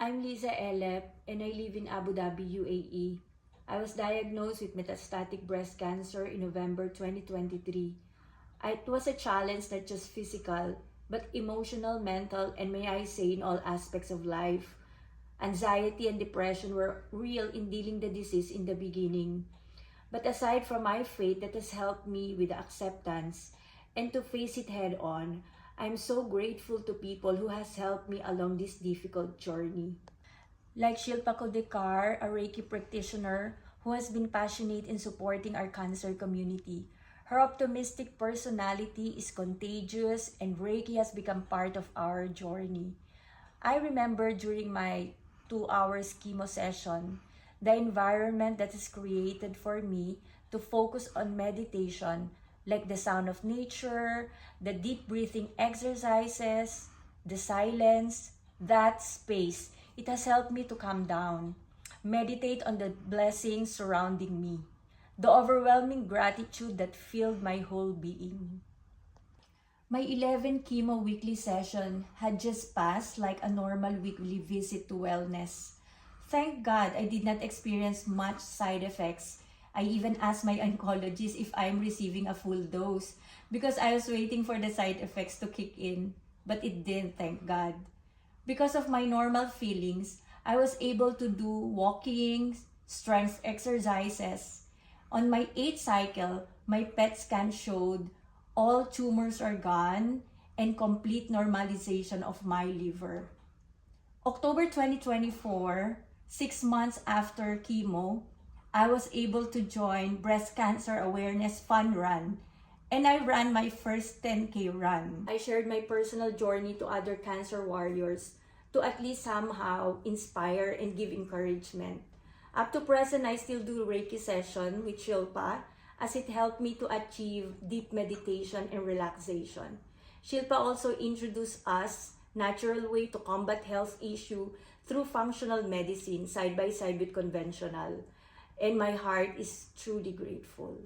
I'm Liza Elep and I live in Abu Dhabi, UAE. I was diagnosed with metastatic breast cancer in November 2023. It was a challenge not just physical, but emotional, mental, and may I say in all aspects of life. Anxiety and depression were real in dealing the disease in the beginning. But aside from my faith that has helped me with acceptance and to face it head on, I'm so grateful to people who has helped me along this difficult journey. Like Shilpa Kodekar, a Reiki practitioner who has been passionate in supporting our cancer community. Her optimistic personality is contagious and Reiki has become part of our journey. I remember during my 2 hours chemo session, the environment that is created for me to focus on meditation, like the sound of nature, the deep breathing exercises, the silence, that space. It has helped me to calm down, meditate on the blessings surrounding me, the overwhelming gratitude that filled my whole being. My 11 chemo weekly session had just passed like a normal weekly visit to wellness. Thank God I did not experience much side effects. I even asked my oncologist if I'm receiving a full dose because I was waiting for the side effects to kick in, but it didn't, thank God. Because of my normal feelings, I was able to do walking, strength exercises. On my 8th cycle, my PET scan showed all tumors are gone and complete normalization of my liver. October 2024, 6 months after chemo, I was able to join Breast Cancer Awareness Fun Run and I ran my first 10K run. I shared my personal journey to other cancer warriors to at least somehow inspire and give encouragement. Up to present, I still do Reiki session with Shilpa as it helped me to achieve deep meditation and relaxation. Shilpa also introduced us natural way to combat health issue through functional medicine side by side with conventional. And my heart is truly grateful.